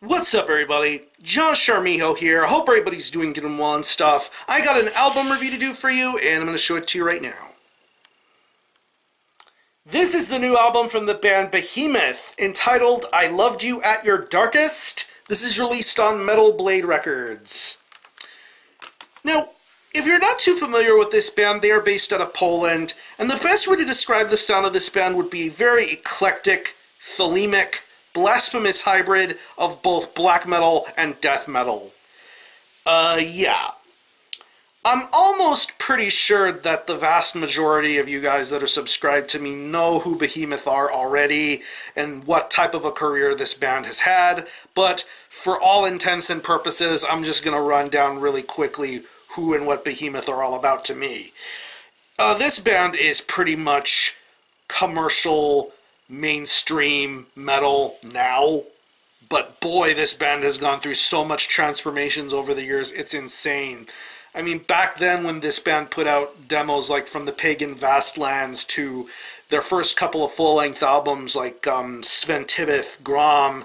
What's up, everybody? Josh Armijo here. I hope everybody's doing good and well and stuff. I got an album review to do for you, and I'm going to show it to you right now. This is the new album from the band Behemoth, entitled I Loved You at Your Darkest. This is released on Metal Blade Records. Now, if you're not too familiar with this band, they are based out of Poland, and the best way to describe the sound of this band would be very eclectic, thelemic, blasphemous hybrid of both black metal and death metal. Yeah. I'm almost pretty sure that the vast majority of you guys that are subscribed to me know who Behemoth are already and what type of a career this band has had, but for all intents and purposes, I'm just going to run down really quickly who and what Behemoth are all about to me. This band is pretty much commercial, mainstream metal now, but boy, this band has gone through so much transformations over the years, it's insane. I mean, back then when this band put out demos like From the Pagan Vastlands to their first couple of full-length albums like Sventivith, Grom,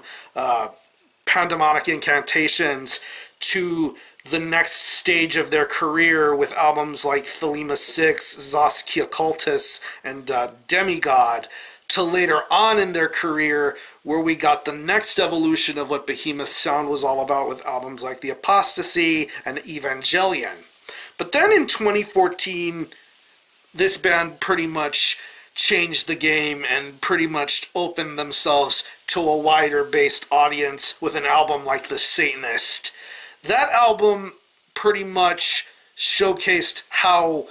Pandemonic Incantations, to the next stage of their career with albums like Thelema 6, Zaskia Cultus, and Demigod, to later on in their career where we got the next evolution of what Behemoth's sound was all about with albums like The Apostasy and Evangelion. But then in 2014, this band pretty much changed the game and pretty much opened themselves to a wider based audience with an album like The Satanist. That album pretty much showcased how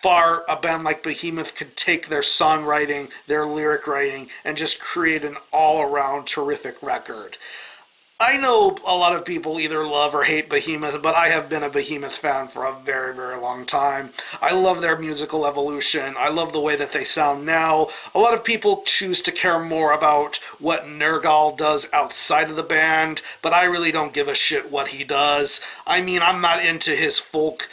far a band like Behemoth could take their songwriting, their lyric writing, and just create an all-around terrific record. I know a lot of people either love or hate Behemoth, but I have been a Behemoth fan for a very, very long time. I love their musical evolution. I love the way that they sound now. A lot of people choose to care more about what Nergal does outside of the band, but I really don't give a shit what he does. I mean, I'm not into his folk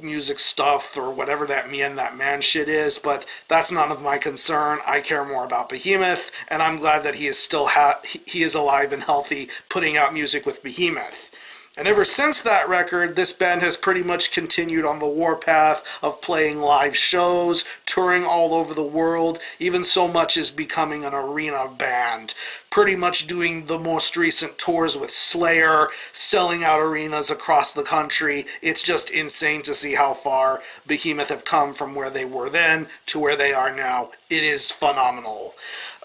music stuff or whatever that Me and That Man shit is, but that's none of my concern. I care more about Behemoth, and I'm glad that he is still he is alive and healthy, putting out music with Behemoth. And ever since that record, this band has pretty much continued on the warpath of playing live shows, touring all over the world, even so much as becoming an arena band. Pretty much doing the most recent tours with Slayer, selling out arenas across the country. It's just insane to see how far Behemoth have come from where they were then to where they are now. It is phenomenal.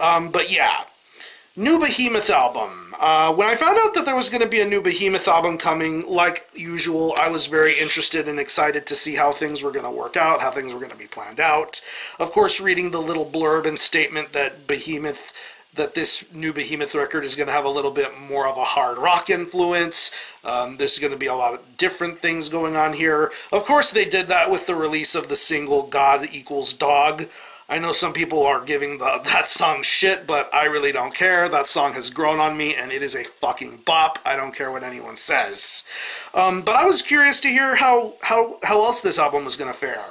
But yeah. New Behemoth album. When I found out that there was going to be a new Behemoth album coming, like usual, I was very interested and excited to see how things were going to work out, how things were going to be planned out. Of course, reading the little blurb and statement that this new Behemoth record is going to have a little bit more of a hard rock influence. There's going to be a lot of different things going on here. Of course, they did that with the release of the single God Equals Dog. I know some people are giving that song shit, but I really don't care. That song has grown on me, and it is a fucking bop. I don't care what anyone says. But I was curious to hear how else this album was going to fare.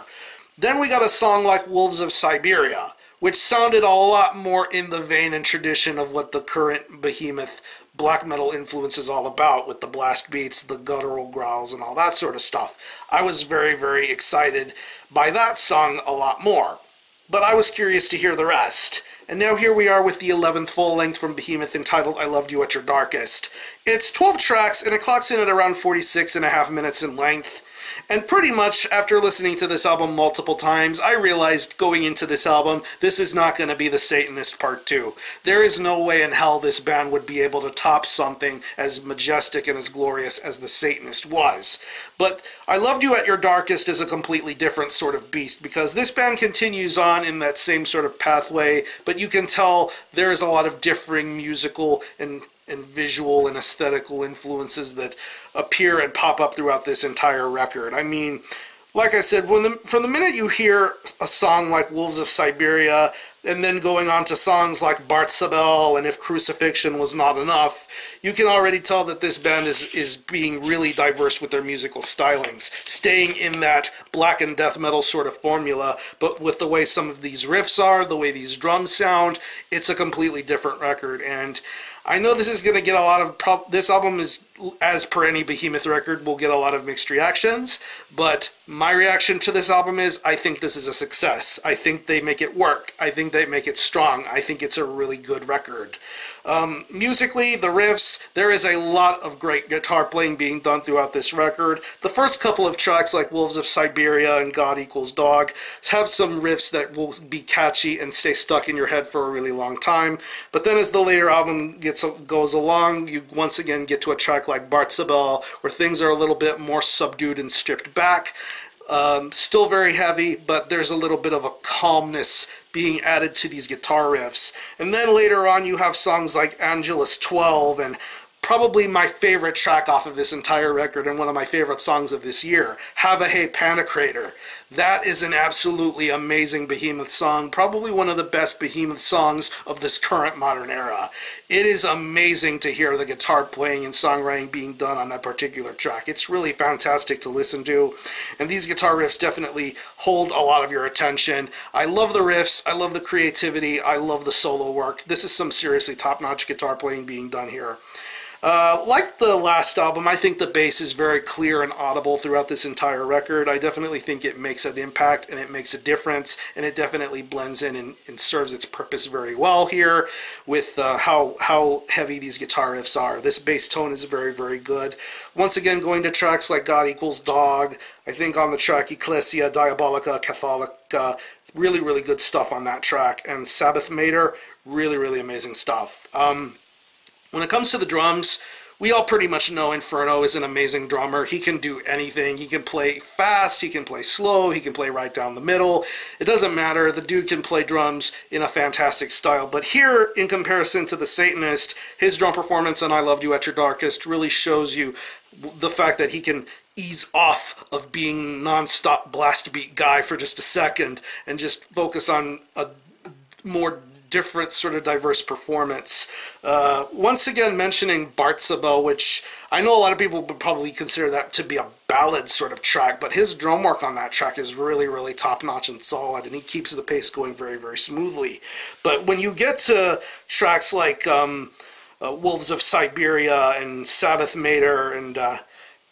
Then we got a song like Wolves of Siberia, which sounded a lot more in the vein and tradition of what the current Behemoth black metal influence is all about, with the blast beats, the guttural growls, and all that sort of stuff. I was very, very excited by that song a lot more. But I was curious to hear the rest. And now here we are with the 11th full-length from Behemoth entitled I Loved You at Your Darkest. It's 12 tracks, and it clocks in at around 46.5 minutes in length. And pretty much, after listening to this album multiple times, I realized going into this album, this is not going to be The Satanist Part 2. There is no way in hell this band would be able to top something as majestic and as glorious as The Satanist was. But I Loved You at Your Darkest is a completely different sort of beast, because this band continues on in that same sort of pathway, but you can tell there is a lot of differing musical and visual and aesthetical influences that appear and pop up throughout this entire record. I mean, like I said, from the minute you hear a song like Wolves of Siberia, and then going on to songs like Bartzabel and If Crucifixion Was Not Enough, you can already tell that this band is being really diverse with their musical stylings, staying in that black and death metal sort of formula, but with the way some of these riffs are, the way these drums sound, it's a completely different record. And I know this is going to get a lot of this album is, as per any Behemoth record, will get a lot of mixed reactions, but my reaction to this album is I think this is a success. I think they make it work. I think they make it strong. I think it's a really good record. Musically, the riffs, there is a lot of great guitar playing being done throughout this record. The first couple of tracks, like Wolves of Siberia and God Equals Dog, have some riffs that will be catchy and stay stuck in your head for a really long time. But then as the later album goes along, you once again get to a track like Bartzabel, where things are a little bit more subdued and stripped back. Still very heavy, but there's a little bit of a calmness being added to these guitar riffs. And then later on you have songs like Angelus 12 and probably my favorite track off of this entire record and one of my favorite songs of this year, Have a Hey Panicrator. That is an absolutely amazing Behemoth song, probably one of the best Behemoth songs of this current modern era. It is amazing to hear the guitar playing and songwriting being done on that particular track. It's really fantastic to listen to, and these guitar riffs definitely hold a lot of your attention. I love the riffs, I love the creativity, I love the solo work. This is some seriously top-notch guitar playing being done here. Like the last album, I think the bass is very clear and audible throughout this entire record. I definitely think it makes an impact and it makes a difference, and it definitely blends in and serves its purpose very well here with how heavy these guitar riffs are. This bass tone is very, very good. Once again, going to tracks like God Equals Dog, I think on the track Ecclesia Diabolica Catholica, really, really good stuff on that track, and Sabbath Mater, really, really amazing stuff. When it comes to the drums, we all pretty much know Inferno is an amazing drummer. He can do anything. He can play fast, he can play slow, he can play right down the middle. It doesn't matter. The dude can play drums in a fantastic style. But here, in comparison to the Satanist, his drum performance on I Loved You at Your Darkest really shows you the fact that he can ease off of being non-stop blast beat guy for just a second and just focus on a more different sort of diverse performance. Once again mentioning Bartzabel, which I know a lot of people would probably consider that to be a ballad sort of track, but his drum work on that track is really, really top-notch and solid, and he keeps the pace going very, very smoothly. But when you get to tracks like Wolves of Siberia and Sabbath Mater and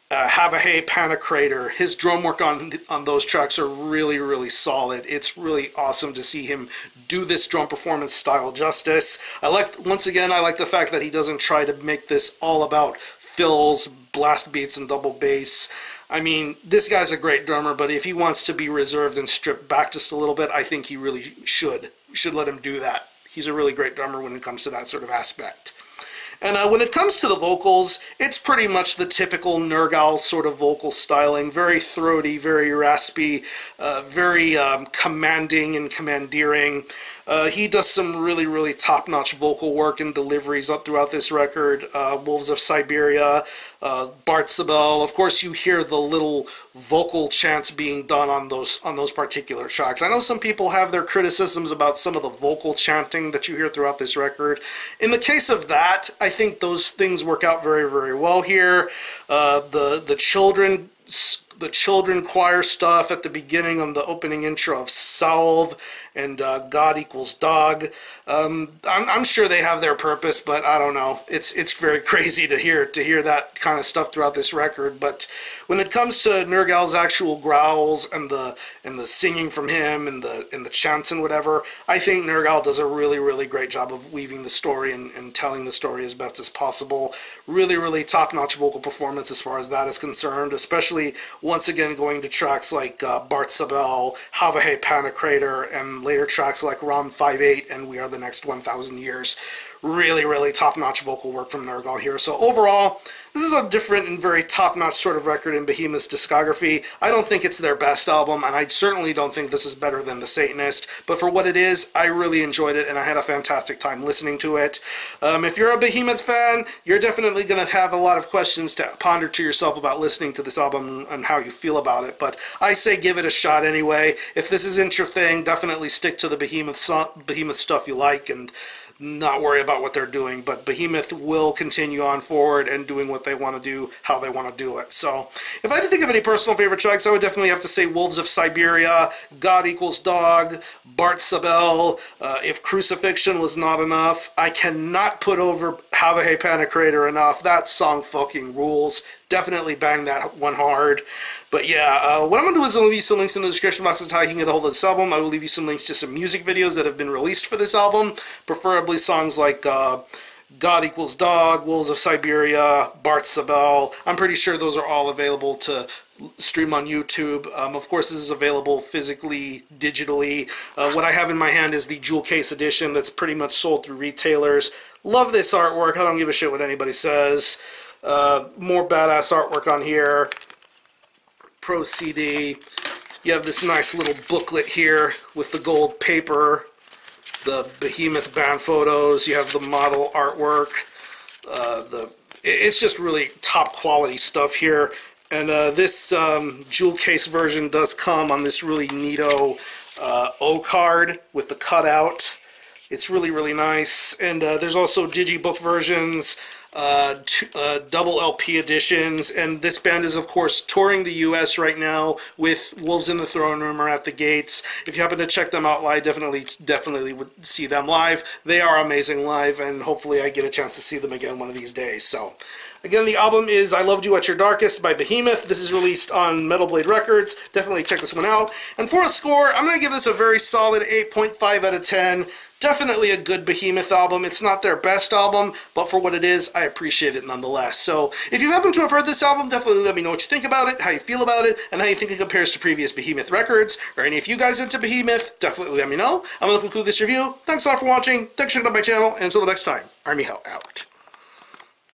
Have a Hey Panicrator, his drum work on those tracks are really, really solid. It's really awesome to see him do this drum performance style justice. Once again, I like the fact that he doesn't try to make this all about fills, blast beats, and double bass. I mean, this guy's a great drummer, but if he wants to be reserved and stripped back just a little bit, I think he really should. We should let him do that. He's a really great drummer when it comes to that sort of aspect. And when it comes to the vocals, it's pretty much the typical Nergal sort of vocal styling, very throaty, very raspy, very commanding and commandeering. He does some really, really top-notch vocal work and deliveries up throughout this record. Wolves of Siberia, Bartzabel. Of course, you hear the little vocal chants being done on those particular tracks. I know some people have their criticisms about some of the vocal chanting that you hear throughout this record. In the case of that, I think those things work out very, very well here. The children choir stuff at the beginning on the opening intro of Salve and God Equals Dog. I'm sure they have their purpose, but I don't know. It's very crazy to hear that kind of stuff throughout this record. But when it comes to Nergal's actual growls and the singing from him and the chants and whatever, I think Nergal does a really, really great job of weaving the story and telling the story as best as possible. Really, really top-notch vocal performance as far as that is concerned, especially once again going to tracks like Bartzabel, Have a Hey Panicrator, and later tracks like Rom 5/8 and We Are the Next 1,000 Years. Really, really top-notch vocal work from Nergal here. So overall, this is a different and very top-notch sort of record in Behemoth's discography. I don't think it's their best album, and I certainly don't think this is better than The Satanist. But for what it is, I really enjoyed it, and I had a fantastic time listening to it. If you're a Behemoth fan, you're definitely going to have a lot of questions to ponder to yourself about listening to this album and how you feel about it. But I say give it a shot anyway. If this isn't your thing, definitely stick to the Behemoth stuff you like, and not worry about what they're doing. But Behemoth will continue on forward and doing what they want to do, how they want to do it. So if I had to think of any personal favorite tracks, I would definitely have to say Wolves of Siberia, God Equals Dog, Bartzabel. If Crucifixion was not enough, I cannot put over Have a Hey Panic Creator enough. That song fucking rules. Definitely bang that one hard. But yeah, what I'm going to do is I'll leave you some links in the description box of how you can get a hold of this album. I will leave you some links to some music videos that have been released for this album, preferably songs like God Equals Dog, Wolves of Siberia, Bartzabel. I'm pretty sure those are all available to stream on YouTube. Of course, this is available physically, digitally. What I have in my hand is the jewel case edition that's pretty much sold through retailers. Love this artwork. I don't give a shit what anybody says. More badass artwork on here. Pro CD. You have this nice little booklet here with the gold paper, the Behemoth band photos. You have the model artwork. It's just really top quality stuff here. And this jewel case version does come on this really neato O card with the cutout. It's really, really nice. And there's also digibook versions, double LP editions, and this band is of course touring the US right now with Wolves in the Throne Room or At the Gates. If you happen to check them out live, definitely would see them live. They are amazing live, and hopefully I get a chance to see them again one of these days. So again, the album is I Loved You at Your Darkest by Behemoth. This is released on Metal Blade Records. Definitely check this one out. And for a score, I'm going to give this a very solid 8.5 out of 10. Definitely a good Behemoth album. It's not their best album, but for what it is, I appreciate it nonetheless. So if you happen to have heard this album, definitely let me know what you think about it, how you feel about it, and how you think it compares to previous Behemoth records. Or any of you guys into Behemoth, definitely let me know. I'm going to conclude this review. Thanks a lot for watching. Thanks for checking out my channel, and until the next time, Army Hell out.